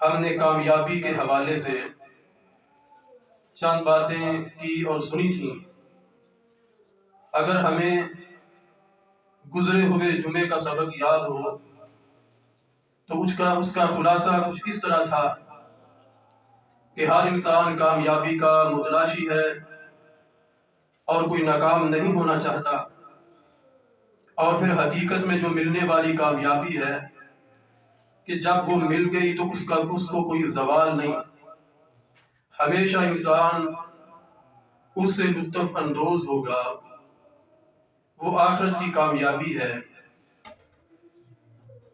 ہم نے کامیابی کے حوالے سے چند باتیں کی اور سنی تھیں۔ اگر ہمیں گزرے ہوئے جمعے کا سبق یاد ہو تو اس کا خلاصہ کچھ اس طرح تھا کہ ہر انسان کامیابی کا متلاشی ہے اور کوئی ناکام نہیں ہونا چاہتا، اور پھر حقیقت میں جو ملنے والی کامیابی ہے کہ جب وہ مل گئی تو اس کو کوئی زوال نہیں، ہمیشہ انسان اس سے لطف اندوز ہوگا، وہ آخرت کی کامیابی ہے۔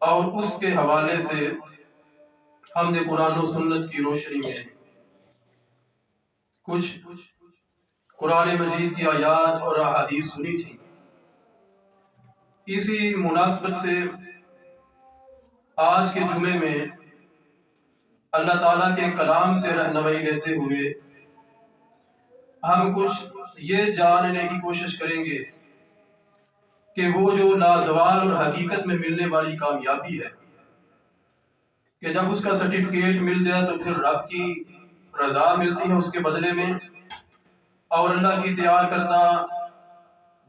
اور اس کے حوالے سے ہم نے قرآن و سنت کی روشنی میں کچھ قرآن مجید کی آیات اور احادیث سنی تھی۔ اسی مناسبت سے آج کے جمعے میں اللہ تعالیٰ کے کلام سے رہنمائی لیتے ہوئے ہم کچھ یہ جاننے کی کوشش کریں گے کہ وہ جو لازوال اور حقیقت میں ملنے والی کامیابی ہے کہ جب اس کا سرٹیفکیٹ مل جائے تو پھر رب کی رضا ملتی ہے اس کے بدلے میں، اور اللہ کی تیار کردہ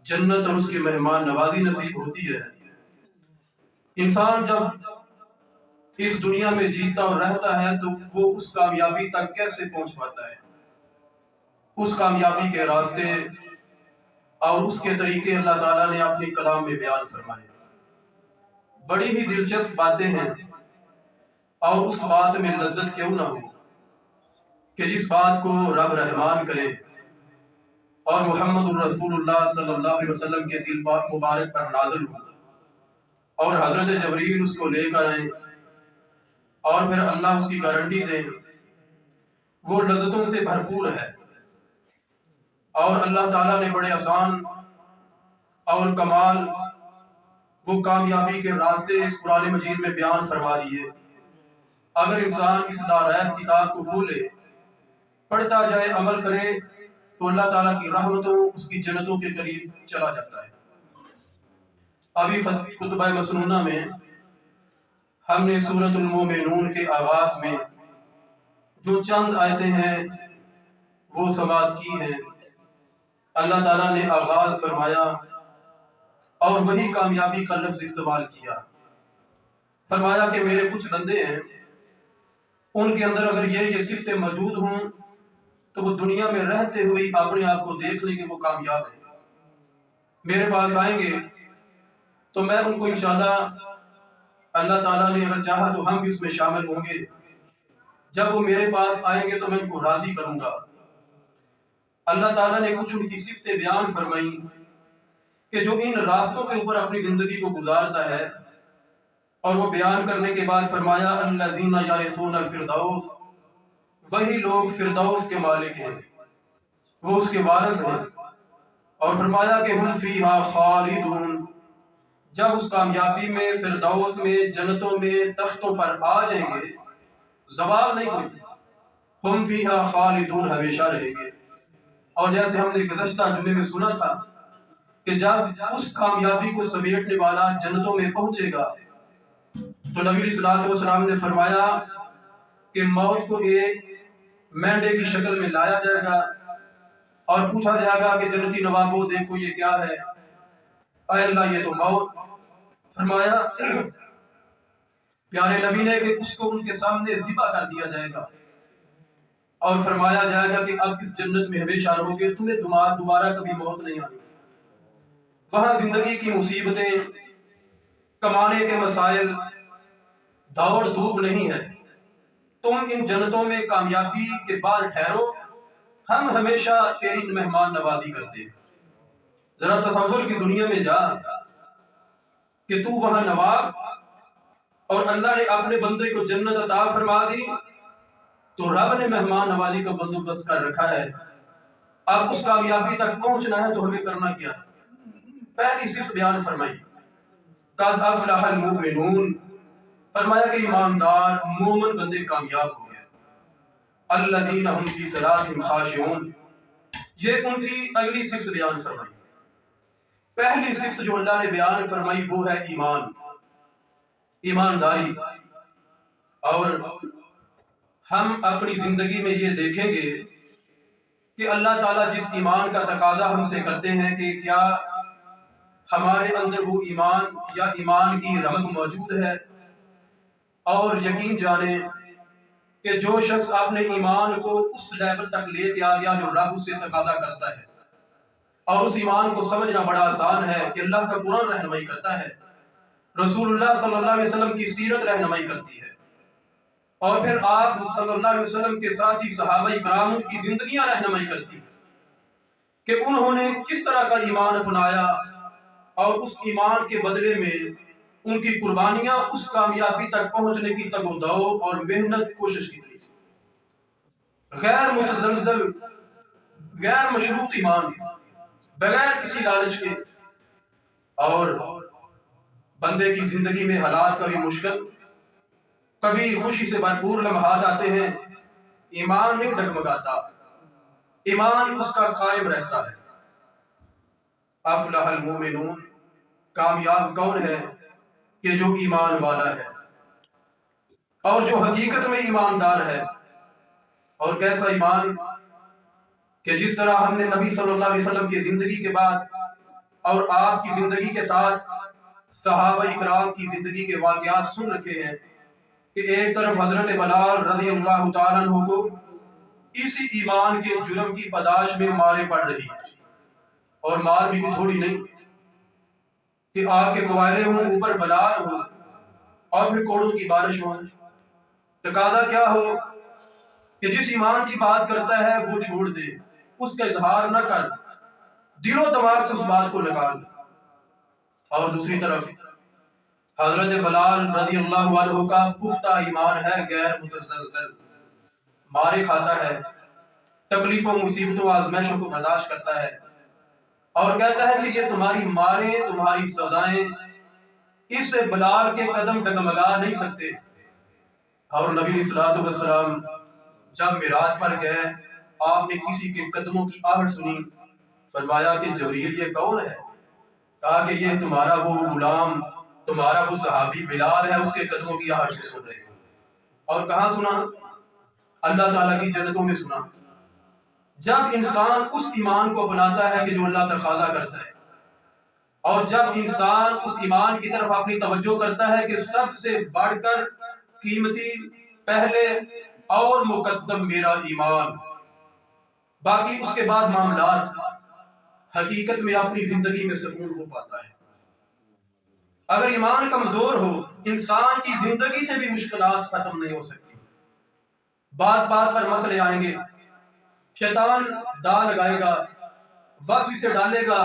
جنت اور اس کی مہمان نوازی نصیب ہوتی ہے۔ انسان جب اس دنیا میں جیتا اور رہتا ہے تو وہ اس کامیابی تک کیسے پہنچ پاتا ہے؟ اس کامیابی کے راستے اور اس کے طریقے اللہ تعالیٰ نے اپنے کلام میں بیان فرمائے۔ بڑی ہی دلچسپ باتیں ہیں، اور اس بات میں لذت کیوں نہ ہو کہ جس بات کو رب رحمان کرے اور محمد الرسول اللہ صلی اللہ علیہ وسلم کے دل مبارک پر نازل ہو، اور حضرت جبریل اس کو لے کر آئیں اور پھر اللہ اس کی گارنٹی دے، وہ لذتوں سے بھرپور ہے۔ اور اللہ تعالیٰ نے بڑے آسان اور کمال وہ کامیابی کے راستے اس قرآن مجید میں بیان فرما دیے۔ اگر انسان اس لاریب کتاب کو کھولے، پڑھتا جائے، عمل کرے تو اللہ تعالیٰ کی رحمتوں اس کی جنتوں کے قریب چلا جاتا ہے۔ ابھی خطبہ مسنونہ میں ہم نے سورۃ المومنون کے آغاز میں جو چند آیتیں ہیں وہ سماعت کی ہیں۔ اللہ تعالیٰ نے آغاز فرمایا اور وہی کامیابی کا لفظ استعمال کیا۔ فرمایا کہ میرے کچھ بندے ہیں، ان کے اندر اگر یہ صفتیں موجود ہوں تو وہ دنیا میں رہتے ہوئے اپنے آپ کو دیکھ لیں کہ وہ کامیاب ہیں، میرے پاس آئیں گے تو میں ان کو انشاءاللہ اللہ تعالیٰ نے اگر چاہا تو ہم بھی اس میں شامل ہوں گے۔ جب وہ میرے پاس آئیں گے تو میں ان کو راضی کروں گا۔ اللہ تعالیٰ نے کچھ ان کی صفتیں بیان فرمائی کہ جو ان راستوں کے اوپر اپنی زندگی کو گزارتا ہے، اور وہ بیان کرنے کے بعد فرمایا الذین یرثون الفردوس، وہی لوگ فردوس کے مالک ہیں، وہ اس کے وارث ہیں۔ اور فرمایا کہ ہم فیہا خالدون، جب اس کامیابی میں، فردوس میں، جنتوں میں، تختوں پر آ جائیں گے، زوال نہیں ہوگی، ہم فیہا خالدون، ہمیشہ رہیں گے۔ اور جیسے ہم نے گزشتہ جمعے میں سنا تھا کہ جب اس کامیابی کو سمیٹنے والا جنتوں میں پہنچے گا تو نبی صلی اللہ علیہ وسلم نے فرمایا کہ موت کو ایک مینڈے کی شکل میں لایا جائے گا اور پوچھا جائے گا کہ جنتی نوابو دیکھو یہ کیا ہے؟ اے اللہ یہ تو موت۔ فرمایا پیارے نبی نے کہ اس کو ان کے سامنے ذبح کر دیا جائے گا اور فرمایا جائے گا کہ اب اس جنت میں ہمیشہ رہو گے، تمہیں دوبارہ کبھی موت نہیں آنی۔ وہاں زندگی کی مصیبتیں، کمانے کے مسائل، دوڑ دھوپ نہیں ہے۔ تم ان جنتوں میں کامیابی کے بعد ٹھہرو، ہم ہمیشہ تیری مہمان نوازی کرتے ہیں۔ ذرا تصور کی دنیا میں جا کہ تو وہاں نواب، اور اللہ نے اپنے بندے کو جنت عطا فرما دی تو رب نے مہمان نوازی کا بندوبست کر رکھا ہے۔ اب اس کامیابی تک پہنچنا ہے تو ہمیں کرنا کیا ہے؟ پہلی صفت بیان فرمائی قد افلح المؤمنون، فرمایا کہ ایماندار مومن بندے کامیاب ہو گئے۔ الذین هم فی صلاتهم خاشعون، یہ ان کی اگلی صفت بیان فرمائی۔ پہلی صفت جو اللہ نے بیان فرمائی وہ ہے ایمان، ایمانداری۔ اور ہم اپنی زندگی میں یہ دیکھیں گے کہ اللہ تعالیٰ جس ایمان کا تقاضا ہم سے کرتے ہیں کہ کیا ہمارے اندر وہ ایمان یا ایمان کی رمق موجود ہے، اور یقین جانیں کہ جو شخص اپنے ایمان کو اس لیول تک لے کے آ گیا جو رب اس سے تقاضا کرتا ہے، اور اس ایمان کو سمجھنا بڑا آسان ہے کہ اللہ کا قرآن رہنمائی کرتا ہے، رسول اللہ صلی اللہ علیہ وسلم کی سیرت رہنمائی کرتی ہے، اور پھر آپ صلی اللہ علیہ وسلم کے ساتھ ہی صحابہ کرام کی زندگیاں رہنمائی کرتی ہیں کہ انہوں نے کس طرح کا ایمان اپنایا، اور اس ایمان کے بدلے میں ان کی قربانیاں اس کامیابی تک پہنچنے کی تگ و دو اور محنت کوشش کی تھی۔ غیر متزلزل، غیر مشروط ایمان، بغیر کسی لالچ کے، اور بندے کی زندگی میں حالات کبھی مشکل، کبھی خوشی سے بھرپور لمحات آتے ہیں، ایمان نہیں ڈگمگاتا، ایمان اس کا قائم رہتا ہے۔ افلح المومنون، کامیاب کون ہے؟ کہ جو ایمان والا ہے اور جو حقیقت میں ایماندار ہے۔ اور کیسا ایمان کہ جس طرح ہم نے نبی صلی اللہ علیہ وسلم کی زندگی کے بعد اور آپ کی زندگی کے ساتھ صحابہ کرام کی زندگی کے واقعات سن رکھے ہیں کہ ایک طرف حضرت بلال رضی اللہ تعالیٰ عنہ کو اسی ایمان کے جرم کی پاداش میں مارے پڑ رہی ہے، اور مار بھی تھوڑی نہیں کہ آگ کے کوائلے ہوں، اوپر بلال ہو، اور پھر کوڑوں کی بارش ہو۔ تقاضا کیا ہو کہ جس ایمان کی بات کرتا ہے وہ چھوڑ دے، اس کا اظہار نہ کر، دل و دماغ سے اس بات کو نکال۔ اور دوسری طرف حضرت بلال رضی اللہ عنہ کا پختہ ایمان ہے، غیر متزلزل، مارے کھاتا ہے، تکلیفوں، مصیبتوں، آزمائشوں کو برداشت کرتا ہے، اور کہتا ہے کہ یہ تمہاری ماریں، تمہاری سزائیں اس سے بلال کے قدم ڈگمگا نہیں سکتے۔ اور نبی علیہ الصلوۃ والسلام جب معراج پر گئے، آپ نے کسی کے قدموں کی آہٹ سنی، فرمایا کہ جبریل یہ کون ہے؟ کہا کہ یہ تمہارا وہ غلام، تمہارا وہ صحابی بلال ہے، اس کے قدموں کی آہٹ سے سن رہے ہو۔ اور کہاں سنا؟ اللہ تعالیٰ کی جنتوں میں سنا۔ جب انسان اس ایمان کو اپناتا ہے کہ جو اللہ تقاضا کرتا ہے، اور جب انسان اس ایمان کی طرف اپنی توجہ کرتا ہے کہ سب سے بڑھ کر قیمتی، پہلے اور مقدم میرا ایمان، باقی اس کے بعد معاملات، حقیقت میں اپنی زندگی میں سکون ہو پاتا ہے۔ اگر ایمان کمزور ہو، انسان کی زندگی سے بھی مشکلات ختم نہیں ہو سکتی، بات بات پر مسئلے آئیں گے، شیطان دا لگائے گا، وسوسے ڈالے گا،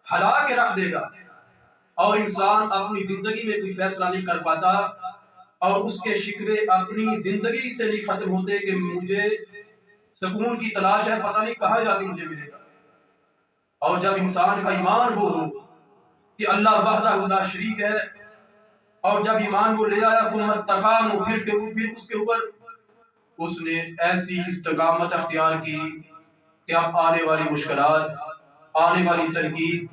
ہلا کے رکھ دے گا، اور انسان اپنی زندگی میں کوئی فیصلہ نہیں کر پاتا، اور اس کے شکوے اپنی زندگی سے نہیں ختم ہوتے کہ مجھے سکون کی تلاش ہے، پتہ نہیں کہاں جا کے مجھے ملے گا۔ اور جب انسان کا ایمان وہ ہو کہ اللہ وحدہ لا شریک ہے، اور جب ایمان وہ لے آیا ثم استقاموا، پھر اس کے اوپر اس نے ایسی استقامت اختیار کی کہ اب آنے والی مشکلات، آنے والی تنقید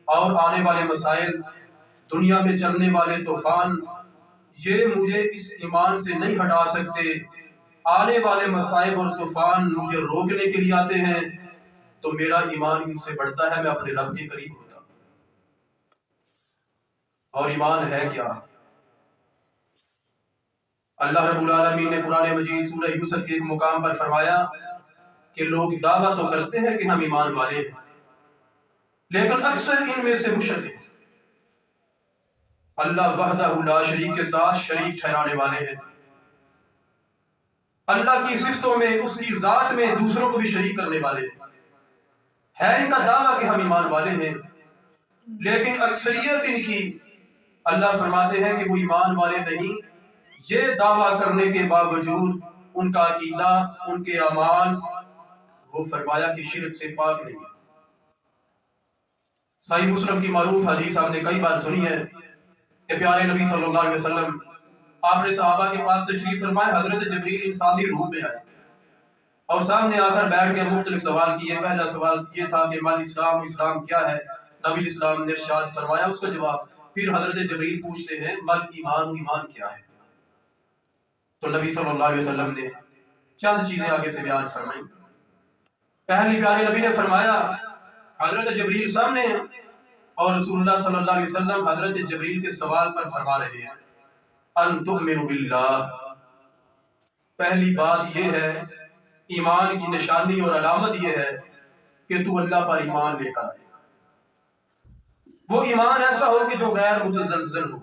اور آنے والے مسائل، دنیا میں چلنے والے طوفان، یہ مجھے اس ایمان سے نہیں ہٹا سکتے۔ آنے والے مصائب اور طوفان مجھے روکنے کے لیے آتے ہیں، تو میرا ایمان ان سے بڑھتا ہے، میں اپنے رب کے قریب ہوتا ہوں۔ اور ایمان ہے کیا؟ اللہ رب العالمین نے قرآن مجید سورہ یوسف کے ایک مقام پر فرمایا کہ لوگ دعویٰ تو کرتے ہیں کہ ہم ایمان والے ہیں، لیکن اکثر ان میں سے مشرک ہیں، اللہ وحدہ لا شریک کے ساتھ شریک ٹھہرانے والے ہیں، اللہ کی صفتوں میں، اس کی ذات میں دوسروں کو بھی شریک کرنے والے ہیں۔ ہے ان کا دعویٰ کہ ہم ایمان والے ہیں، لیکن اکثریت ان کی، اللہ فرماتے ہیں کہ وہ ایمان والے نہیں، یہ دعویٰ کرنے کے باوجود ان کا عقیدہ، ان کے اعمال، وہ فرمایا کہ شرک سے پاک نہیں ہے۔ صحیح مسلم کی معروف حدیث آپ نے کئی بار سنی ہے کہ پیارے نبی صلی اللہ علیہ وسلم آپ نے صحابہ کے پاس تشریف فرمائے، حضرت جبریل انسانی روح میں آئے اور سامنے آ کر بیٹھ کے مختلف سوال کیے۔ پہلا سوال یہ تھا کہ مال اسلام، اسلام کیا ہے؟ نبی اسلام نے ارشاد فرمایا اس کا جواب۔ پھر حضرت جبریل پوچھتے ہیں مال ایمان، ایمان کیا ہے؟ تو نبی صلی اللہ علیہ وسلم نے چند چیزیں آگے سے بیان فرمائیں۔ پہلی پیارے نبی نے فرمایا، حضرت جبریل سامنے ہیں اور رسول اللہ صلی اللہ علیہ وسلم حضرت جبریل کے سوال پر فرما رہے ہیں، ان تؤمن باللہ، پہلی بات یہ ہے، ایمان کی نشانی اور علامت یہ ہے کہ تو اللہ پر ایمان لے کر آئے۔ وہ ایمان ایسا ہو کہ جو غیر متزلزل ہو،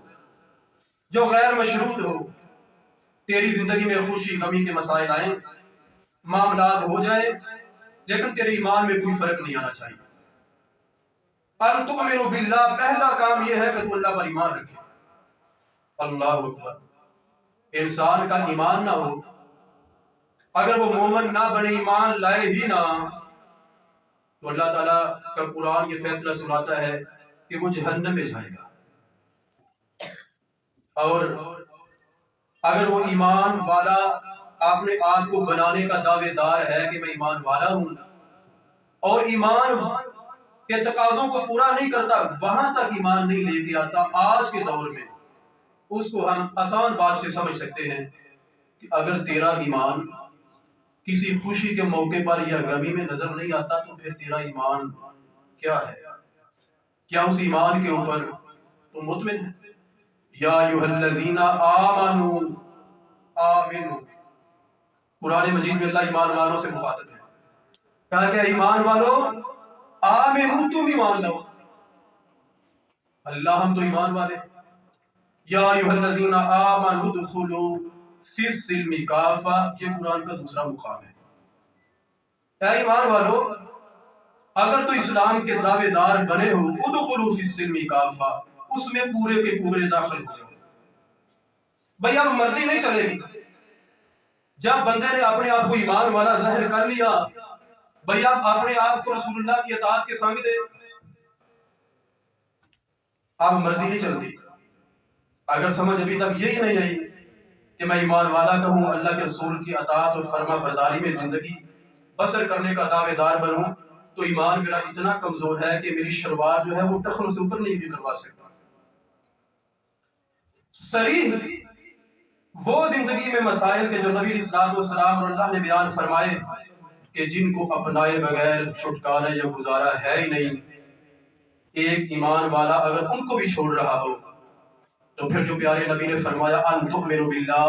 جو غیر مشروط ہو۔ تیری زندگی میں خوشی غمی کے مسائل آئیں، معاملات ہو جائیں، لیکن تیرے ایمان میں کوئی فرق نہیں آنا چاہیے۔ ان تؤمن باللہ، پہلا کام یہ ہے کہ تو اللہ پر ایمان رکھے۔ اللہ اکبر۔ انسان کا ایمان نہ ہو، اگر وہ مومن نہ بنے، ایمان لائے ہی نہ، تو اللہ تعالیٰ کا قرآن یہ فیصلہ سناتا ہے کہ وہ جہنم میں جائے گا۔ اور اگر وہ ایمان والا اپنے آپ کو بنانے کا دعوے دار ہے کہ میں ایمان والا ہوں، اور ایمان کے تقاضوں کو پورا نہیں کرتا، وہاں تک ایمان نہیں لے کے آتا، آج کے دور میں اس کو ہم آسان بات سے سمجھ سکتے ہیں کہ اگر تیرا ایمان کسی خوشی کے موقع پر یا غمی میں نظر نہیں آتا تو پھر تیرا ایمان کیا ہے؟ کیا اس ایمان کے اوپر تو مطمئن ہے؟ یا ایھا الذین آمنوا آمنوا، قرآن مجید میں اللہ ایمان والوں سے مخاطب ہے، کہا کہ ایمان والو آمنوا، تم ایمان لاؤ۔ اللہ ہم تو ایمان والے۔ یا ایھا الذین آمنوا ادخلوا فی السلم کافہ، یہ قرآن کا دوسرا مقام ہے۔ اے ایمان والو، اگر تو اسلام کے دعوے دار بنے ہو، ادخلوا فی السلم کافہ، اس میں پورے کے پورے داخل ہو جاؤ۔ بھئی اب مرضی نہیں چلے گی۔ جب بندے نے اپنے آپ کو ایمان والا ظاہر کر لیا، بھئی اب اپنے آپ کو رسول اللہ کی اطاعت کے سنگ دے، اب مرضی نہیں چلتی۔ اگر سمجھ ابھی تک یہی نہیں آئی کہ میں ایمان والا کہوں، اللہ کے رسول کی اطاعت اور فرما برداری میں زندگی بسر کرنے کا دعوے دار بنوں، تو ایمان میرا اتنا کمزور ہے کہ میری شلوار جو ہے وہ ٹخنوں سے اوپر نہیں بھی کروا سکتا۔ صریح وہ زندگی میں مسائل کے جو نبی علیہ الصلوۃ والسلام اور اللہ نے بیان فرمائے کہ جن کو اپنائے بغیر چھٹکارا یا گزارا ہے ہی نہیں، ایک ایمان والا اگر ان کو بھی چھوڑ رہا ہو، تو پھر جو پیارے نبی نے فرمایا ان تؤمنوا باللہ،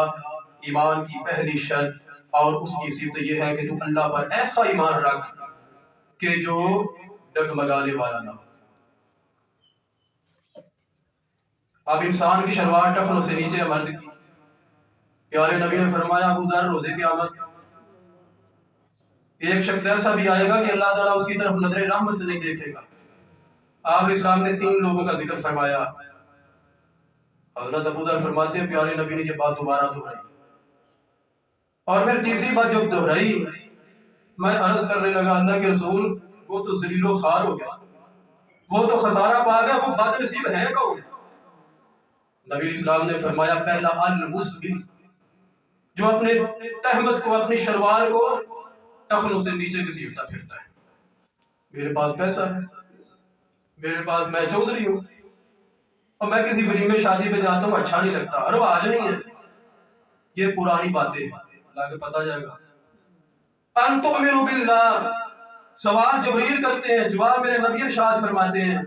ایمان کی پہلی شرط اور اس کی صفت یہ ہے کہ تو اللہ پر ایسا ایمان رکھ کہ جو ڈگمگانے والا نہ ہو۔ اب انسان کی شلوار ٹخنوں سے نیچے مرد کی، پیارے نبی نے فرمایا ابو ذر روزے قیامت ایک شخص ایسا بھی آئے گا کہ اللہ تعالیٰ اس کی طرف نظر رحمت سے نہیں دیکھے گا۔ آپ اسلام نے 3 لوگوں کا ذکر فرمایا۔ حضرت ابو ذر فرماتے ہیں پیارے نبی نے یہ بات دوبارہ دہرائی، اور پھر تیسری بات جب دہرائی، میں عرض کرنے لگا اللہ کے رسول، وہ تو ذلیل و خوار ہو گیا، وہ تو خسارہ پا گیا، وہ بد نصیب ہے کون؟ نبی اسلام نے فرمایا پہلا المسبل، جو اپنے تہمت کو، اپنی شلوار کو ٹخنوں سے نیچے گھسیٹتا پھرتا ہے۔ میرے پاس پیسہ ہے، میرے پاس میں چودھری ہوں، اور میں کسی ولیمے شادی پہ جاتا ہوں، اچھا نہیں لگتا، رواج نہیں ہے۔ یہ پرانی باتیں ہیں، اللہ کے پتہ جائے گا۔ ان تؤمنوا باللہ، سوال جبریل کرتے ہیں، جواب میرے نبی ارشاد فرماتے ہیں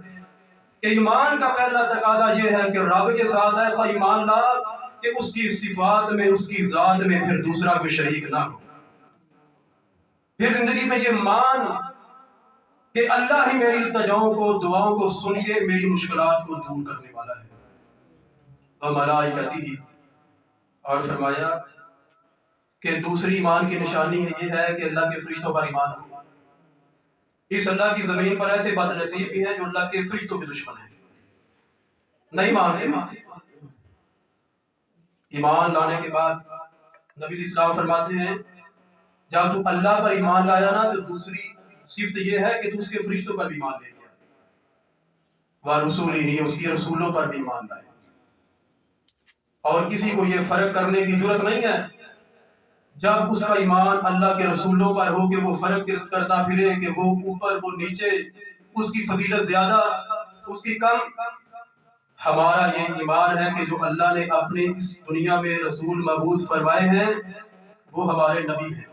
کہ ایمان کا پہلا تقاضا یہ ہے کہ رب کے ساتھ ایسا ایمان لا کہ اس کی صفات میں، اس کی ذات میں پھر دوسرا کوئی شریک نہ ہو۔ پھر زندگی میں یہ مان کہ اللہ ہی میری التجاؤں کو، دعاؤں کو سن کے میری مشکلات کو دور کرنے والا ہے۔ وملائکتہ، اور فرمایا کہ دوسری ایمان کی نشانی یہ ہے کہ اللہ کے فرشتوں پر ایمان ہو۔ اس اللہ کی زمین پر ایسے بد نصیب بھی ہیں جو اللہ کے فرشتوں کے دشمن ہیں، نہیں مانتے۔ ایمان لانے کے بعد نبی علیہ السلام فرماتے ہیں جب تو اللہ پر ایمان لایا نا، تو دوسری صفت یہ ہے کہ تو اس کے فرشتوں پر بھی ایمان لے گیا، وَرُسُولِهِ، اس کی رسولوں پر بھی ایمان لائے۔ اور کسی کو یہ فرق کرنے کی جرت نہیں ہے جب اس کا ایمان اللہ کے رسولوں پر ہو کہ وہ فرق کرتا پھرے کہ وہ اوپر وہ نیچے، اس کی فضیلت زیادہ اس کی کم۔ ہمارا یہ ایمان ہے کہ جو اللہ نے اپنے اس دنیا میں رسول مبعوث فرمائے ہیں وہ ہمارے نبی ہیں،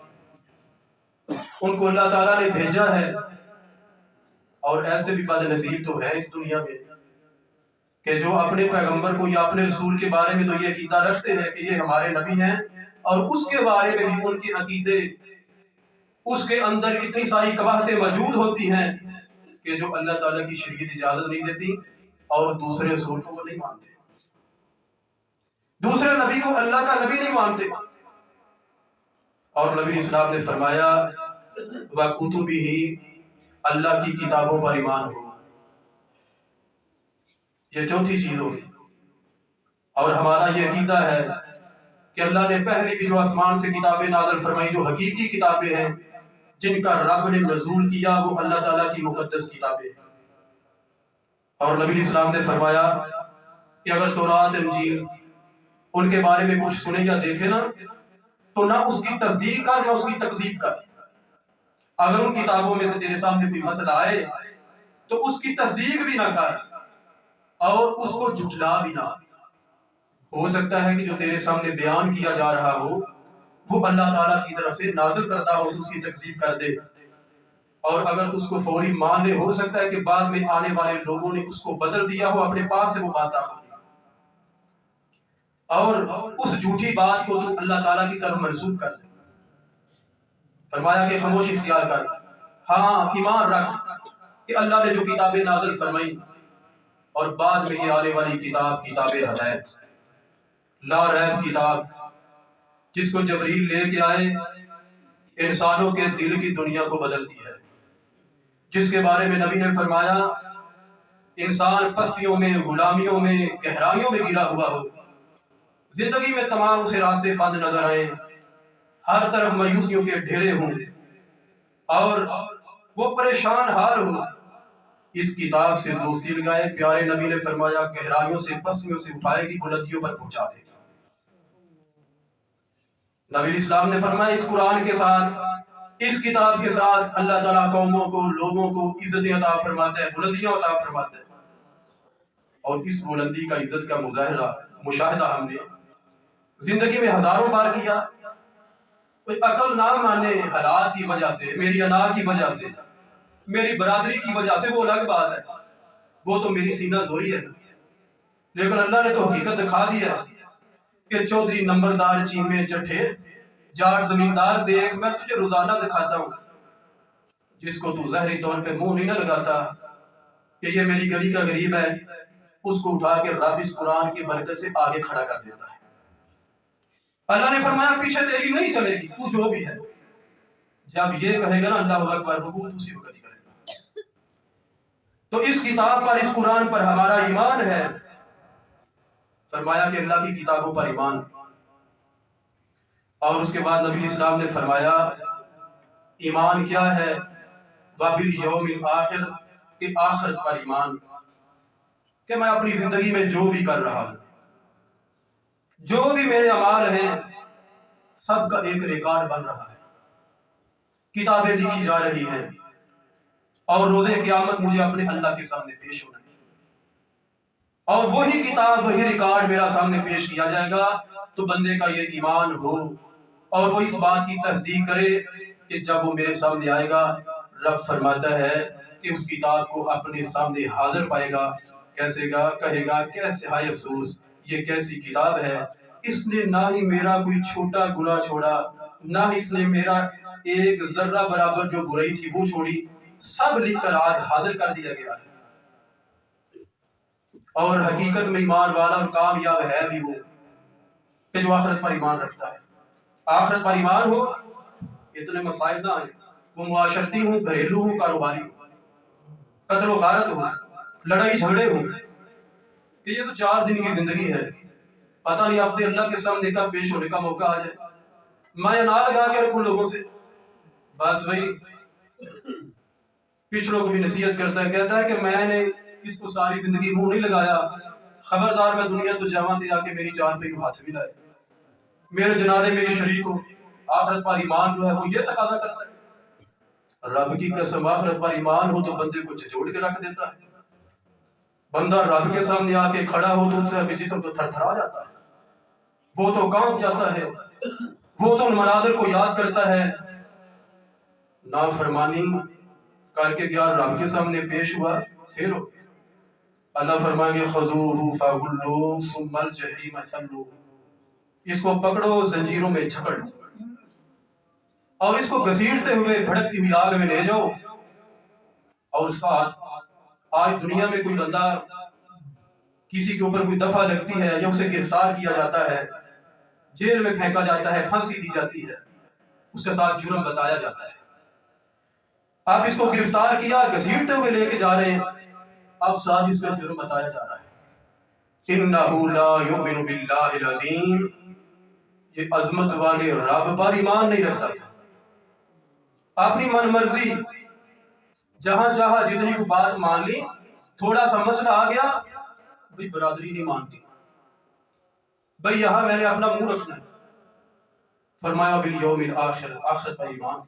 ان کو اللہ تعالیٰ نے بھیجا ہے۔ اور ایسے بھی بد نصیب تو ہے اس دنیا میں کہ جو اپنے پیغمبر کو یا اپنے رسول کے بارے میں تو یہ عقیدہ رکھتے ہیں کہ یہ ہمارے نبی ہیں، اور اس کے بارے میں بھی ان کے عقیدے، اس کے اندر اتنی ساری قباحتیں موجود ہوتی ہیں کہ جو اللہ تعالیٰ کی شریعت اجازت نہیں دیتی، اور دوسرے رسول کو وہ نہیں مانتے، دوسرے نبی کو اللہ کا نبی نہیں مانتے۔ اور نبی اسلام نے فرمایا وَكُتُبِهِ، اللہ کی کتابوں پر ایمان ہو، یہ چوتھی چیز ہوگی۔ اور ہمارا یہ عقیدہ ہے کہ اللہ نے پہلے بھی جو آسمان سے کتابیں نازل فرمائی، جو حقیقی کتابیں ہیں جن کا رب نے نزول کیا، وہ اللہ تعالیٰ کی مقدس کتابیں ہیں۔ اور نبی اسلام نے فرمایا کہ اگر تورات انجیل ان کے بارے میں کچھ سنے یا دیکھے نا، تو نہ اس کی تصدیق کر نہ اس کی تکذیب کر۔ اگر ان کتابوں میں سے تیرے سامنے کوئی مسئلہ آئے تو اس کی تصدیق بھی نہ کر اور اس کو جھٹلا بھی نہ۔ ہو سکتا ہے کہ جو تیرے سامنے بیان کیا جا رہا ہو وہ اللہ تعالیٰ کی طرف سے نازل کرتا ہو، تو اس کی تکذیب کر دے، اور اگر اس کو فوری مان لے، ہو سکتا ہے کہ بعد میں آنے والے لوگوں نے اس کو بدل دیا ہو، اپنے پاس سے وہ بات آ گئی، اور اس جھوٹی بات کو تو اللہ تعالیٰ کی طرف منسوب کر دے۔ فرمایا کہ خاموش اختیار کر، ہاں ایمان رکھ کہ اللہ نے جو کتابیں نازل فرمائی اور بعد میں یہ آنے والی کتاب ہدایت، لا ریب کتاب، جس کو جبریل لے کے آئے، انسانوں کے دل کی دنیا کو بدلتی ہے، جس کے بارے میں نبی نے فرمایا انسان پستیوں میں، غلامیوں میں، گہرائیوں میں گرا ہوا ہو، زندگی میں تمام اسے راستے بند نظر آئے، ہر طرف مایوسیوں کے ڈھیرے ہوں اور وہ پریشان حال ہو، اس کتاب سے دوستی لگائے۔ پیارے نبی نے فرمایا گہرائیوں سے، پستیوں سے اٹھائے گی، بلندیوں پر پہنچا دے گی۔ نبی اسلام نے فرمایا اس قرآن کے ساتھ، اس کتاب کے ساتھ اللہ تعالیٰ قوموں کو، لوگوں کو عزتیں عطا فرماتا ہے، بلندیاں عطا فرماتا ہے، اور اس بلندی کا، عزت کا مشاہدہ ہم نے زندگی میں ہزاروں بار کیا۔ کوئی عقل نہ مانے حالات کی وجہ سے، میری انا کی وجہ سے، میری برادری کی وجہ سے، وہ الگ بات ہے، وہ تو میری سینہ زوری ہے، لیکن اللہ نے تو حقیقت دکھا دیا کہ چودھری نمبردار چیمے چٹھے جاٹ زمیندار دیکھ، میں تجھے روزانہ دکھاتا ہوں، جس کو تو ظاہری طور پہ منہ نہیں نہ لگاتا کہ یہ میری گلی کا غریب ہے، اس کو اٹھا کے رب اس قرآن کی برکت سے آگے کھڑا کر دیتا ہے۔ اللہ نے فرمایا پیچھے تیری نہیں چلے گی، تو جو بھی ہے، جب یہ کہے گا نا اللہ اکبر، رکوع اسی وقت ہی کرے گا۔ تو اس کتاب پر، اس قرآن پر ہمارا ایمان ہے۔ فرمایا کہ اللہ کی کتابوں پر ایمان، اور اس کے بعد نبی اسلام نے فرمایا ایمان کیا ہے، وَبِالْيَوْمِ الْآخِرِ، کہ آخرت پر ایمان، کہ میں اپنی زندگی میں جو بھی کر رہا ہوں، جو بھی میرے اعمال ہیں، سب کا ایک ریکارڈ بن رہا ہے، کتابیں لکھی جا رہی ہیں، اور روز قیامت مجھے اپنے اللہ کے سامنے پیش ہونا ہے، اور وہی کتاب، وہی ریکارڈ میرا سامنے پیش کیا جائے گا۔ تو بندے کا یہ ایمان ہو اور وہ اس بات کی تصدیق کرے کہ جب وہ میرے سامنے آئے گا، رب فرماتا ہے کہ اس کتاب کو اپنے سامنے حاضر پائے گا، کیسے گا، کہے گا کیسے ہائے افسوس، یہ کیسی کتاب ہے، اس نے نہ ہی میرا کوئی چھوٹا گناہ چھوڑا، نہ ہی اس نے میرا ایک ذرہ برابر جو برائی تھی وہ چھوڑی، سب لکھ کر آج حاضر کر دیا گیا ہے۔ اور حقیقت میں ایمان والا اور کامیاب ہے بھی وہ کہ جو آخرت پر ایمان رکھتا ہے۔ آخرت پر ایمان ہو، اتنے مسائل نہ آئیں، وہ معاشرتی ہوں، گھریلو ہوں، کاروباری ہوں، قتل و غارت ہو، لڑائی جھگڑے ہوں، کہ یہ تو 4 دن کی زندگی ہے، پتہ نہیں آپ نے اللہ کے سامنے کب پیش ہونے کا موقع آ جائے۔ میں نہ لگا کے رکھوں لوگوں سے، بس بھائی پچھلوں کو بھی نصیحت کرتا ہے، کہتا ہے کہ میں نے اس کو ساری زندگی منہ نہیں لگایا، خبردار میں دنیا تو جہاں تھے آ کے میری جان پہ ہاتھ بھی لائے، میرے جنازے میری شریک ہو۔ آخرت پر ایمان جو ہے وہ یہ تقاضا کرتا ہے، رب کی قسم آخرت پر ایمان ہو تو بندے کو جھجوڑ کے رکھ دیتا ہے، بندہ رب کے سامنے آ کے کھڑا ہو تو اس سے جسم تو تھر تھرا جاتا ہے، وہ تو کانپ جاتا ہے، وہ تو ان مناظر کو یاد کرتا ہے، نافرمانی کر کے گیا، رب کے سامنے پیش ہوا، پھر اللہ فرمائیں گے خذوہ فغلوہ ثم الجحیم صلوہ، اس کو پکڑو، زنجیروں میں جھکڑ اور اس کو گھسیٹتے ہوئے بھڑکتی ہوئی آگ میں لے جاؤ۔ اور ساتھ آج دنیا میں کوئی بندہ کسی کے اوپر کوئی دفعہ لگتی ہے یا اسے گرفتار کیا جاتا ہے، جیل میں پھینکا جاتا ہے، پھانسی دی جاتی ہے، اس کے ساتھ جرم بتایا جاتا ہے، آپ اس کو گرفتار کیا، گھسیٹتے ہوئے لے کے جا رہے ہیں، اب ساتھ اس کا جرم بتایا جا رہا ہے، انہ لا یؤمن باللہ العظیم، یہ عظمت والے رب پر ایمان نہیں رکھتا تھا، اپنی من مرضی جہاں چاہا جتنی کو بات مان لی، تھوڑا سا مسئلہ آ گیا بھئی برادری نہیں مانتی، بھئی یہاں میں نے اپنا منہ رکھنا ہے، فرمایا بالیوم الآخر، آخرت پر ایمان،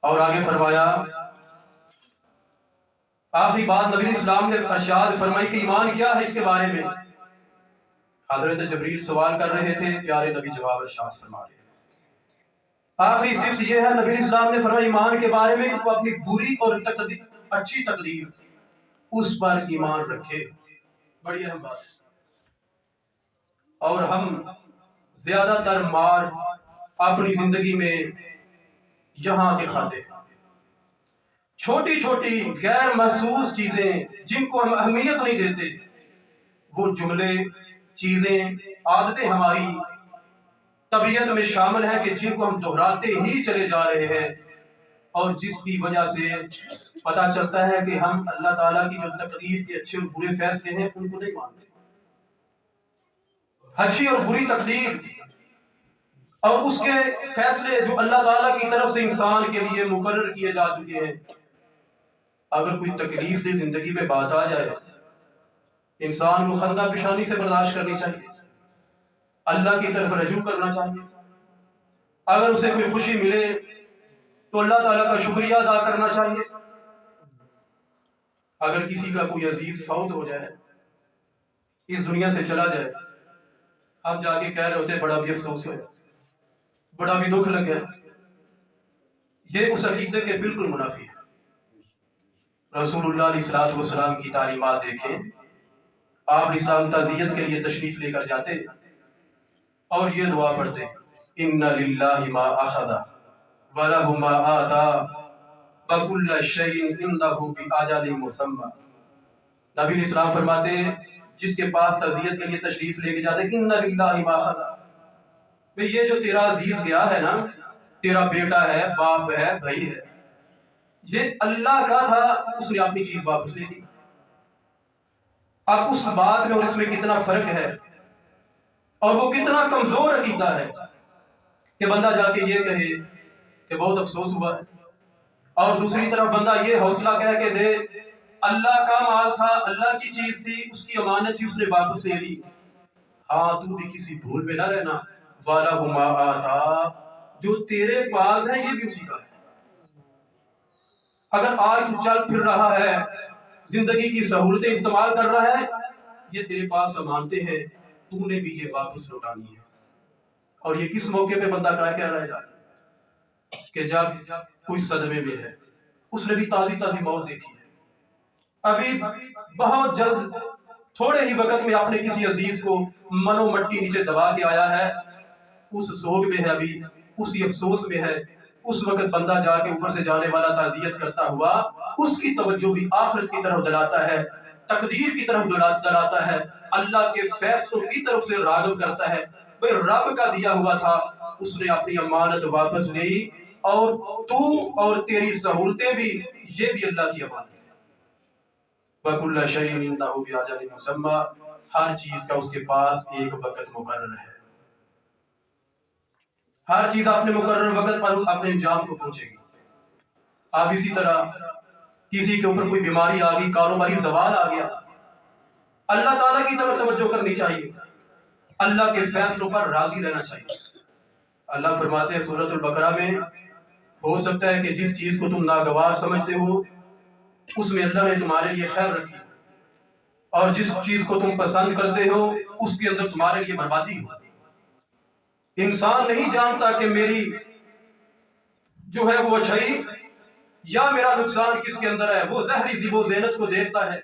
اور آگے فرمایا آخری بات نبی اسلام نے ارشاد فرمائی کہ ایمان کیا ہے، اس کے بارے میں حضرت جبریل سوال کر رہے تھے، پیارے نبی جواب ارشاد فرما رہے ہیں، آخری صفت یہ ہے نبی اسلام نے فرمایا ایمان کے بارے میں کہ تو اپنی بری اور اچھی تقدیر اس پر ایمان رکھے، بڑی اہم بات ہے، اور ہم زیادہ تر مار اپنی زندگی میں یہاں کے کھاتے ہیں، چھوٹی چھوٹی غیر محسوس چیزیں جن کو ہم اہمیت نہیں دیتے، وہ جملے، چیزیں، عادتیں ہماری طبیعت میں شامل ہیں کہ جن کو ہم دہراتے ہی چلے جا رہے ہیں، اور جس کی وجہ سے پتہ چلتا ہے کہ ہم اللہ تعالیٰ کی جو تقدیر کے اچھے اور برے فیصلے ہیں ان کو نہیں مانتے، اچھی اور بری تقدیر اور اس کے فیصلے جو اللہ تعالیٰ کی طرف سے انسان کے لیے مقرر کیے جا چکے ہیں، اگر کوئی تکلیف دہ زندگی میں بات آ جائے، انسان کو خندہ پیشانی سے برداشت کرنی چاہیے، اللہ کی طرف رجوع کرنا چاہیے، اگر اسے کوئی خوشی ملے تو اللہ تعالیٰ کا شکریہ ادا کرنا چاہیے، اگر کسی کا کوئی عزیز فوت ہو جائے، اس دنیا سے چلا جائے، ہم جا کے کہہ رہے ہوتے بڑا بھی افسوس ہے، بڑا بھی دکھ لگا، یہ اس عقیدے کے بالکل منافی ہے۔ رسول اللہ علیہ السلام کی تعلیمات دیکھیں، آپ اسلام تعزیت کے لیے تشریف لے کر جاتے اور یہ دعا پڑھتے، ان للہ ما اخذ ولہ ما آتا وکل شیء عندہ بأجل مسمى، نبی اسلام فرماتے جس کے پاس تعزیت کے لیے تشریف لے کے جاتے، ان للہ ما اخذ، بھئی یہ جو تیرا عزیز گیا ہے نا، تیرا بیٹا ہے، باپ ہے، بھائی ہے، یہ اللہ کا تھا، اس نے اپنی چیز واپس لے لی۔ اب اس بات میں اور اس میں کتنا فرق ہے، اور وہ کتنا کمزور عقیدہ ہے کہ بندہ جا کے یہ کہے کہ بہت افسوس ہوا ہے، اور دوسری طرف بندہ یہ حوصلہ کہہ کے دے اللہ کا مال تھا، اللہ کی چیز تھی، اس کی امانت تھی، اس نے واپس لے لی، ہاں تو بھی کسی بھول میں نہ رہنا، وَلَهُ مَا آتَا، جو تیرے پاس ہے یہ بھی اسی کا ہے، اگر آج تو چل پھر رہا ہے، زندگی کی سہولتیں استعمال کر رہا ہے، یہ تیرے پاس امانتیں ہیں، تو نے بھی یہ واپس لوٹانی ہے، اور یہ کس موقع پہ بندہ کہہ رہا ہے کہ جب کوئی صدمے میں ہے، اس نے بھی تازی تازی موت دیکھی ہے، ابھی بہت جلد تھوڑے ہی وقت میں اپنے کسی عزیز کو منو مٹی نیچے دبا کے آیا ہے، اس سوگ میں ہے، ابھی اسی افسوس میں ہے، اس وقت بندہ جا کے اوپر سے جانے والا تعزیت کرتا ہوا اس کی توجہ بھی آخرت کی طرف دلاتا ہے، تقدیر کی طرف دلاتا ہے، اللہ کے فیصلوں کی طرف سے راغب کرتا ہے، بھئی رب کا دیا ہوا تھا، اس نے اپنی امانت واپس لی، اور تو اور تیری سہولتیں بھی، یہ بھی اللہ کی امانت ہے، وَكُلَّ شَيْءٍ عِندَهُ بِأَجَلٍ مُّسَمًّى، ہر چیز کا اس کے پاس ایک وقت مقرر ہے، ہر چیز اپنے مقرر وقت پر اپنے انجام کو پہنچے گی۔ اب اسی طرح کسی کے اوپر کوئی بیماری آ گئی، کاروباری زوال آ گیا، اللہ تعالیٰ کی طرف توجہ کرنی چاہیے، اللہ کے فیصلوں پر راضی رہنا چاہیے۔ اللہ فرماتے ہیں سورۃ البقرہ میں، ہو سکتا ہے کہ جس چیز کو تم ناگوار سمجھتے ہو اس میں اللہ نے تمہارے لیے خیر رکھی، اور جس چیز کو تم پسند کرتے ہو اس کے اندر تمہارے لیے بربادی ہو۔ انسان نہیں جانتا کہ میری جو ہے وہ اچھائی یا میرا نقصان کس کے اندر ہے. وہ ظاہری زیب و زینت کو دیکھتا ہے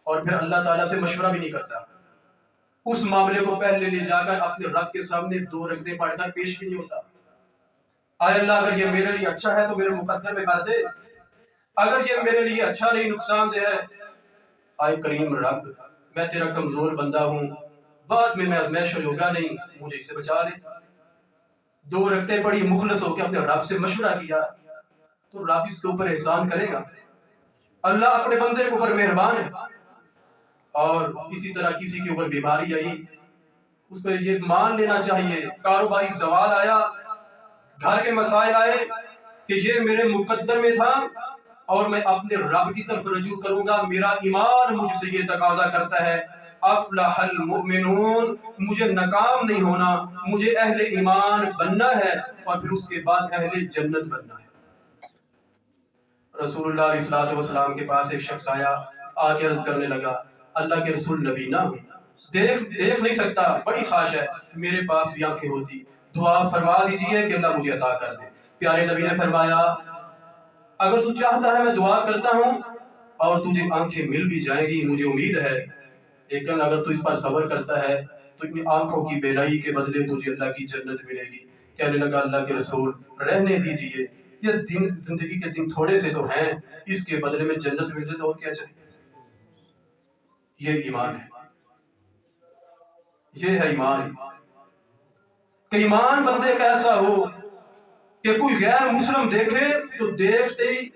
اور پھر اللہ تعالیٰ سے مشورہ بھی نہیں کرتا. اس معاملے کو پہلے لے جا کر اپنے رب کے سامنے 2 رکعتیں پڑھ کر پیش بھی نہیں ہوتا. آئے اللہ اگر یہ میرے لیے اچھا ہے تو میرے مقدر میں کر دے، اگر یہ میرے لیے اچھا نہیں نقصان دہ ہے، آئے کریم رب میں تیرا کمزور بندہ ہوں، بعد میں آزمائش ہوگا نہیں، مجھے اس سے بچا لے. 2 رکعتیں پڑھی، مخلص ہو کے اپنے رب سے مشورہ کیا تو رب اس کے اوپر احسان کرے گا. اللہ اپنے بندے کے اوپر مہربان ہے. اور اسی طرح کسی کے اوپر بیماری آئی، اس کو یہ مان لینا چاہیے، کاروباری زوال آیا، گھر کے مسائل آئے، کہ یہ میرے مقدر میں تھا اور میں اپنے رب کی طرف رجوع کروں گا. میرا ایمان مجھ سے یہ تقاضا کرتا ہے، افلح المؤمنون، مجھے ناکام نہیں ہونا، مجھے اہل ایمان بننا ہے اور پھر اس کے بعد اہل جنت بننا ہے. رسول اللہ علیہ السلام کے پاس ایک شخص آیا، آ کے عرض کرنے لگا، اللہ کے رسول نبی نہ ہوں، دیکھ نہیں سکتا، بڑی خواہش ہے میرے پاس بھی آنکھیں ہوتی، دعا فرما دیجئے کہ اللہ مجھے عطا کر دے. پیارے نبی نے فرمایا، اگر تو چاہتا ہے میں دعا کرتا ہوں اور تجھے آنکھیں مل بھی جائیں گی، مجھے امید ہے، لیکن اگر تو اس پر صبر کرتا ہے تو اپنی آنکھوں کی بینائی کے بدلے تجھے اللہ کی جنت ملے گی. کہنے لگا، اللہ کے رسول رہنے دیجئے، یہ دن زندگی کے دن تھوڑے سے تو ہیں، اس کے بدلے میں جنت مل جائے تو اور کیا چاہیے. یہ ایمان ہے، یہ ہے ایمان. کہ ایمان بندے کا ایسا ہو کہ کوئی غیر مسلم دیکھے تو دیکھتے ہی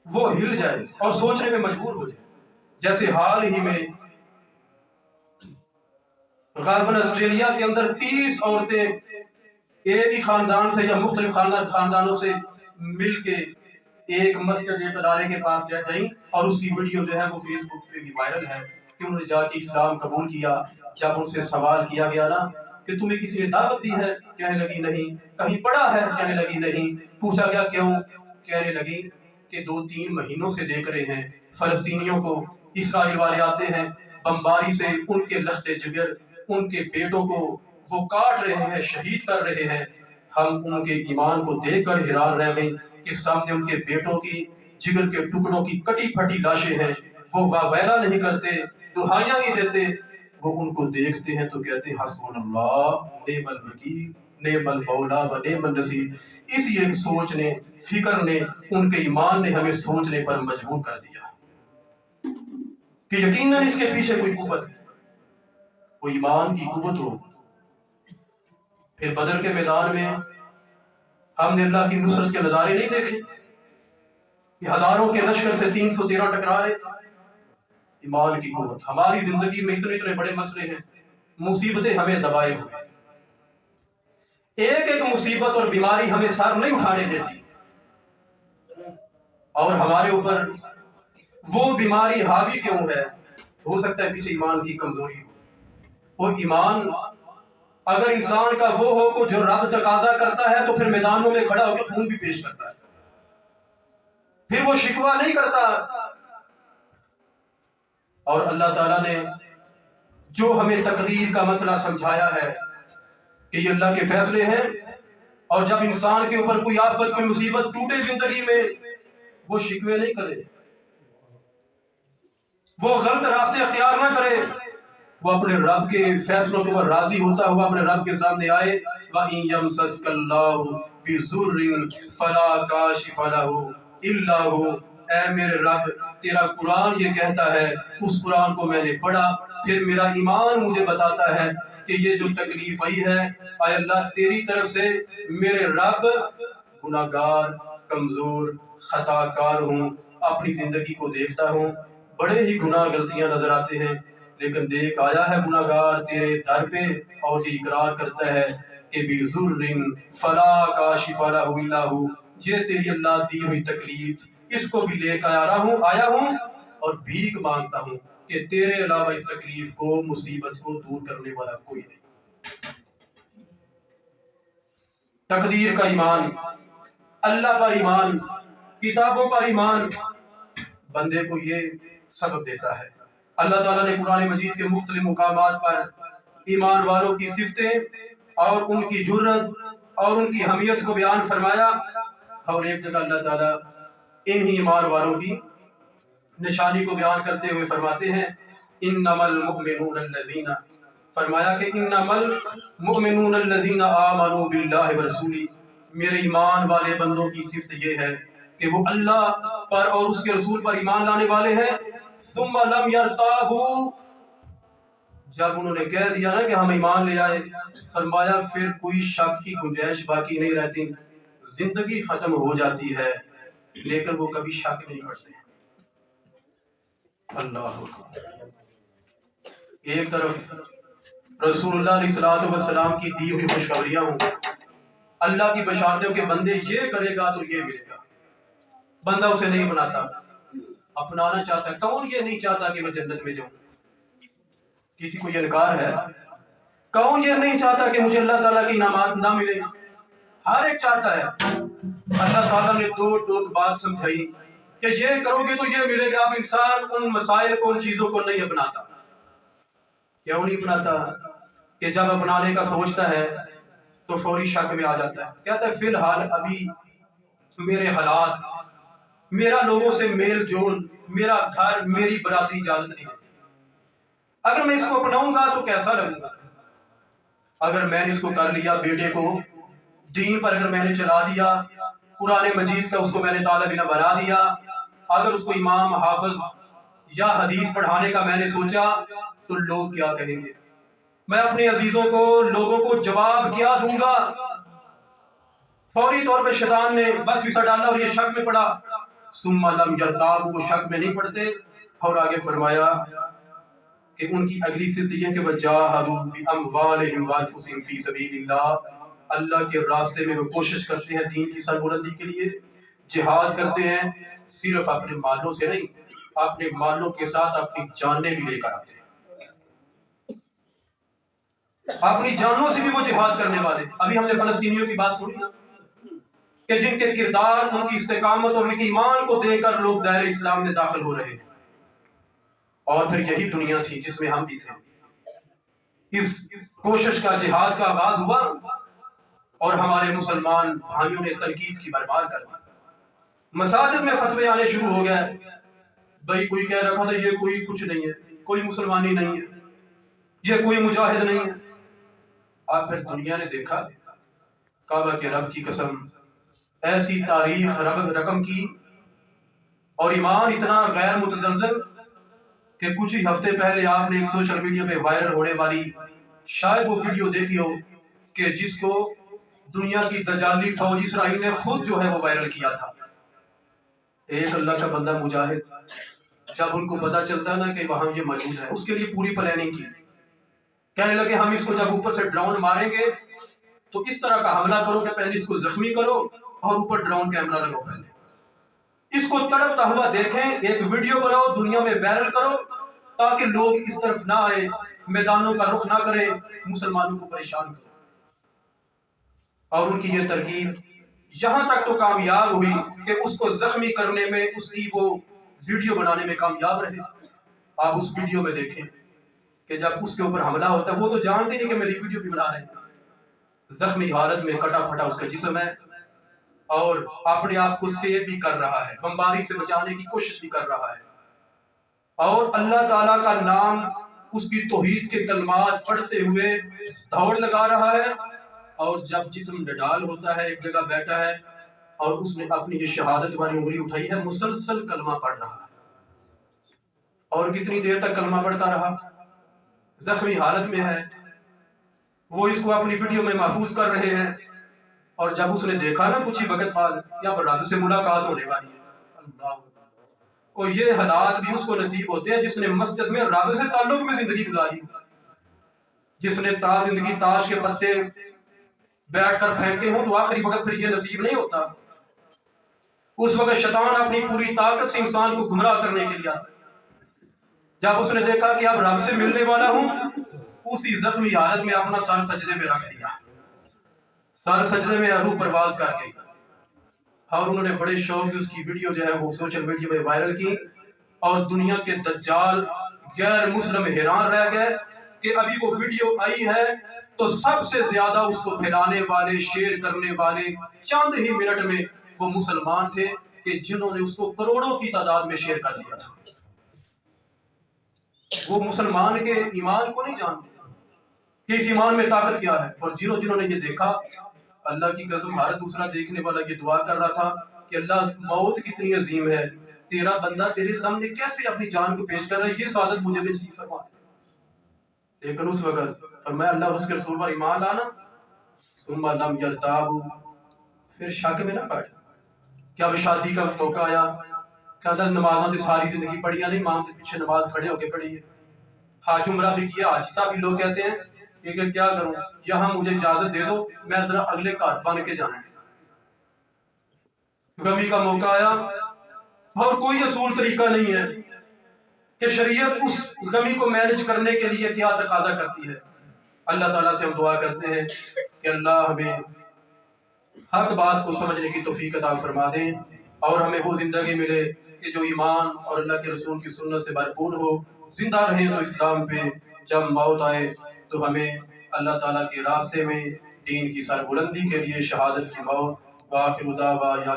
وہ ہل جائے اور سوچنے میں مجبور ہو جائے. جیسے حال ہی میں غربن آسٹریلیا کے اندر 30 عورتیں ایک ہی خاندان سے یا مختلف خاندانوں سے مل کے ایک مسجد ادارے کے پاس گئیں اور اس کی ویڈیو جو ہے وہ فیس بک پہ بھی وائرل ہے کہ انہوں نے جا کے اسلام قبول کیا. جب ان سے سوال کیا گیا نا کہ تمہیں کسی نے دعوت دی ہے، کہنے لگی نہیں. کہیں پڑھا ہے، کہنے لگی نہیں. پوچھا گیا کیوں، کہنے لگی کہ 2-3 مہینوں سے دیکھ رہے ہیں فلسطینیوں کو اسرائیل والے آتے ہیں، بمباری سے ان کے لخت جگر، ان کے بیٹوں کو وہ کاٹ رہے ہیں، شہید کر رہے ہیں. ہم ان کے ایمان کو دیکھ کر حیران رہ گئے کہ سامنے ان کے بیٹوں کی جگر کے ٹکڑوں کی کٹی پھٹی لاشیں ہیں. وہ واویلا نہیں کرتے، دہائیاں نہیں دیتے. وہ ان کو دیکھتے ہیں تو کہتے ہیں حسبنا اللہ نعم الوکیل نعم المولا و نعم النصیر. اسی ایک سوچ نے، فکر نے، ان کے ایمان نے ہمیں سوچنے پر مجبور کر دیا کہ یقیناً اس کے پیچھے کوئی قوت ہے، وہ ایمان کی قوت ہو. پھر بدر کے میدان میں ہم نے اللہ کی نصرت کے نظارے نہیں دیکھے کہ ہزاروں کے لشکر سے 313 ٹکرا رہے. ایمان کی قوت. ہماری زندگی میں اتنے بڑے مسئلے ہیں، مصیبتیں ہمیں دبائے ہوئے، ایک ایک مصیبت اور بیماری ہمیں سر نہیں اٹھانے دیتی اور ہمارے اوپر وہ بیماری حاوی کیوں ہے؟ ہو سکتا ہے پیچھے ایمان کی کمزوری ہو. وہ ایمان اگر انسان کا وہ ہو جو رب تقاضا کرتا ہے تو پھر میدانوں میں کھڑا ہو کے خون بھی پیش کرتا ہے، پھر وہ شکوہ نہیں کرتا. اور اللہ تعالیٰ نے جو ہمیں تقدیر کا مسئلہ سمجھایا ہے کہ یہ اللہ کے فیصلے ہیں، اور جب انسان کے اوپر کوئی آفت، کوئی مصیبت ٹوٹے زندگی میں، وہ شکوے نہیں کرے، وہ غلط راستے اختیار نہ کرے، وہ اپنے رب کے فیصلوں کے اوپر راضی ہوتا ہوا اپنے رب کے سامنے آئے. وَإِن يَمْسَسْكَ اللَّهُ بِضُرٍّ فَلَا كَاشِفَ لَهُ إِلَّا هُوَ. اے میرے رب، تیرا قرآن یہ کہتا ہے، اس قرآن کو میں نے پڑھا، پھر میرا ایمان مجھے بتاتا ہے کہ یہ جو تکلیف آئی ہے، اے اللہ تیری طرف سے. میرے رب گناہگار، کمزور، خطا کار ہوں، اپنی زندگی کو دیکھتا ہوں، بڑے ہی گناہ غلطیاں نظر آتے ہیں، لیکن دیکھ آیا ہے گناہگار تیرے در پہ اور یہ اقرار کرتا ہے کہ بِضُرٍّ فَلَا كَاشِفَ لَهُ إِلَّا هُوَ. یہ تیری اللہ دی ہوئی تکلیف، اس کو بھی لے کر آیا ہوں اور بھیک مانگتا ہوں کہ تیرے علاوہ اس تکلیف کو، مصیبت کو دور کرنے والا کوئی نہیں. تقدیر کا ایمان، اللہ پر ایمان، کتابوں پر ایمان بندے کو یہ سبب دیتا ہے. اللہ تعالیٰ نے قرآن مجید کے مختلف مقامات پر ایمان والوں کی صفتیں اور ان کی جرت اور ان کی حمیت کو بیان فرمایا. اور ایک جگہ اللہ تعالیٰ انہی ایمان والوں کی نشانی کو بیان کرتے ہوئے فرماتے ہیں انما المؤمنون الذین، فرمایا کہ انما المؤمنون الذین آمنوا باللہ ورسولہ، میرے ایمان والے بندوں کی صفت یہ ہے کہ وہ اللہ پر اور اس کے رسول پر ایمان لانے والے ہیں. ثم لم یرتابوا، جب انہوں نے کہہ دیا نا کہ ہم ایمان لے آئے، فرمایا پھر کوئی شک کی گنجائش باقی نہیں رہتی. زندگی ختم ہو جاتی ہے لیکن وہ کبھی شک نہیں کرتے. اللہ اکبر. ایک طرف رسول اللہ علیہ السلام کی دی ہوئی خوشخبریاں ہوں، اللہ کی بشارتوں کے بندے یہ کرے گا تو یہ ملے گا. بندہ اسے نہیں بناتا، اپنانا چاہتا ہے. کون یہ نہیں چاہتا کہ میں جنت میں جاؤں؟ کسی کو یہ انکار ہے؟ کون یہ نہیں چاہتا کہ مجھے اللہ تعالیٰ کی انعامات نہ ملے؟ ہر ایک چاہتا ہے. اللہ تعالیٰ نے دو بات سمجھائی کہ یہ کرو گے تو یہ ملے گا. اب انسان ان مسائل کو، ان چیزوں کو نہیں اپناتا. کیوں نہیں اپناتا؟ کہ جب اپنانے کا سوچتا ہے تو فوری شک میں آ جاتا ہے. کہتا ہے فی الحال ابھی میرے حالات، میرا لوگوں سے میل جول، میرا گھر، میری برادری اجازت نہیں دیتی. اگر میں اس کو اپناؤں گا تو کیسا لگوں گا؟ اگر میں نے اس کو کر لیا، بیٹے کو دین پر اگر میں نے چلا دیا، قرآن مجید کا اس کو میں نے طالب علم بنا دیا، اگر اس کو امام، حافظ یا حدیث پڑھانے کا میں نے سوچا تو لوگ کیا کہیں گے؟ میں اپنے عزیزوں کو، لوگوں کو جواب کیا دوں گا؟ فوری طور پہ شیطان نے بس وسا ڈالا اور یہ شک میں پڑا. ثم لم یرتابوا، وہ شک میں نہیں پڑتے. اور آگے فرمایا کہ ان کی اگلی صفت یہ کہ وجاہدوا باموالہم وانفسہم فی سبیل اللہ، اللہ کے راستے میں وہ کوشش کرتے ہیں دین کی سربلندی کے لیے، جہاد کرتے ہیں. صرف اپنے مالوں سے نہیں، اپنے مالوں کے ساتھ اپنی جانیں بھی لے کر آتے ہیں. اپنی جانوں سے بھی وہ جہاد کرنے والے. ابھی ہم نے فلسطینیوں کی بات سنی نا، کہ جن کے کردار، ان کی استقامت اور ان کی ایمان کو دے کر لوگ دائرہ اسلام میں داخل ہو رہے ہیں. اور پھر یہی دنیا تھی جس میں ہم بھی تھے. اس کوشش کا، جہاد کا آغاز ہوا اور ہمارے مسلمان بھائیوں نے تنقید کی برباد کر دی. مساجد میں فتوے آنے شروع ہو گئے. بھائی کوئی کہہ رہا تھا یہ کوئی کچھ نہیں ہے، کوئی مسلمانی نہیں ہے، یہ کوئی مجاہد نہیں ہے. اب پھر دنیا نے دیکھا، کعبہ کے رب کی قسم، ایسی تاریخ رقم کی اور ایمان اتنا غیر متزلزل کہ کچھ ہی ہفتے پہلے آپ نے ایک سوشل میڈیا پہ وائرل ہونے والی شاید وہ ویڈیو دیکھی ہو کہ جس کو دنیا کی دجالی فوج اسرائیل نے خود جو ہے وہ وائرل کیا تھا. ایک اللہ کا بندہ مجاہد، جب ان کو پتا چلتا نا کہ وہاں یہ موجود ہے، اس کے لیے پوری پلاننگ کی. کہنے لگے ہم اس کو جب اوپر سے ڈرون ماریں گے تو اس طرح کا حملہ کرو کہ پہلے اس کو زخمی کرو اور اوپر ڈرون کیمرہ لگاؤ، پہلے اس کو تڑپتا ہوا دیکھیں، ایک ویڈیو بناؤ، دنیا میں وائرل کرو تاکہ لوگ اس طرف نہ آئے، میدانوں کا رخ نہ کریں، مسلمانوں کو پریشان کریں. اور ان کی یہ ترکیب یہاں تک تو کامیاب ہوئی کہ اس کو زخمی کرنے میں، اس کی وہ ویڈیو بنانے میں کامیاب رہے. آپ اس ویڈیو میں دیکھیں کہ جب اس کے اوپر حملہ ہوتا ہے، وہ تو جانتے نہیں کہ میری ویڈیو بھی بنا رہے ہیں. زخمی حالت میں کٹا پھٹا اس کا جسم ہے اور اپنے آپ کو سیو بھی کر رہا ہے، بمباری سے بچانے کی کوشش بھی کر رہا ہے، اور اللہ تعالیٰ کا نام، اس کی توحید کے کلمات پڑھتے ہوئے دوڑ لگا رہا ہے. اور جب جسم ڈڈال ہوتا ہے، ایک جگہ بیٹھا ہے اور اس نے اپنی یہ شہادت والی انگلی اٹھائی ہے، مسلسل کلمہ پڑھ رہا ہے. اور کتنی دیر تک کلمہ پڑھتا رہا؟ زخمی حالت میں ہے، وہ اس کو اپنی ویڈیو میں محفوظ کر رہے ہیں. اور جب اس نے دیکھا نا کچھ ہی وقت بعد یہاں پر رب سے ملاقات ہونے والی ہے، اللہ، اور یہ حالات بھی اس کو نصیب ہوتے ہیں جس نے مسجد میں رب سے تعلق میں زندگی گزاری، جس نے زندگی تاش کے پتے بیٹھ کر پھینکے ہوں تو آخری وقت پھر یہ نصیب نہیں ہوتا. اس وقت شیطان اپنی پوری طاقت سے انسان کو گمراہ کرنے کے لیے آتا. جب اس نے دیکھا کہ اب رب سے ملنے والا ہوں، اسی زخمی حالت میں اپنا سر سجدے میں رکھ دیا، سر سجدے میں روح پرواز کر گئی. اور انہوں نے بڑے شوق سے اس کی ویڈیو جو ہے وہ سوشل میڈیا میں وائرل کی، اور دنیا کے دجال غیر مسلم حیران رہ گئے کہ ابھی وہ ویڈیو آئی ہے تو سب سے زیادہ اس کو پھیلانے والے، شیئر کرنے والے چند ہی منٹ میں وہ مسلمان تھے کہ جنہوں نے اس کو کروڑوں کی تعداد میں شیئر کر دیا تھا۔ وہ مسلمان کے ایمان کو نہیں جانتے کہ اس ایمان میں طاقت کیا ہے، اور جنہوں نے یہ دیکھا، اللہ کی قسم ہر دوسرا دیکھنے والا یہ دعا کر رہا تھا کہ اللہ موت کتنی عظیم ہے، تیرا بندہ تیرے سامنے کیسے اپنی جان کو پیش کر رہا ہے، یہ سعادت مجھے بھی نصیب فرما۔ لیکن اس وقت فرمایا اللہ اس کے رسول پر ایمان لانا، ثم لم یرتابوا، پھر شک میں نہ پڑ۔ کیا اب شادی کا موقع آیا، کہ نمازاں تو ساری زندگی پڑھیاں نہیں، امام کے پیچھے نماز کھڑے ہو کے پڑھی ہے، حج عمرہ بھی کیا، حج صاحب بھی لوگ کہتے ہیں کہ کیا کروں، یہاں مجھے اجازت دے دو، میں ذرا اگلے گھر بن کے جانا ہے۔ غمی کا موقع آیا اور کوئی اصول طریقہ نہیں ہے کہ شریعت اس غمی کو مینج کرنے کے لیے کیا تقاضا کرتی ہے۔ اللہ تعالیٰ سے ہم دعا کرتے ہیں کہ اللہ ہمیں حق بات کو سمجھنے کی توفیق عطا فرما دیں، اور ہمیں وہ زندگی ملے کہ جو ایمان اور اللہ کے رسول کی سنت سے بھرپور ہو، زندہ رہیں تو اسلام پہ، جب موت آئے تو ہمیں اللہ تعالیٰ کے راستے میں دین کی سربلندی کے لیے شہادت کی موت۔ وآخر دعوانا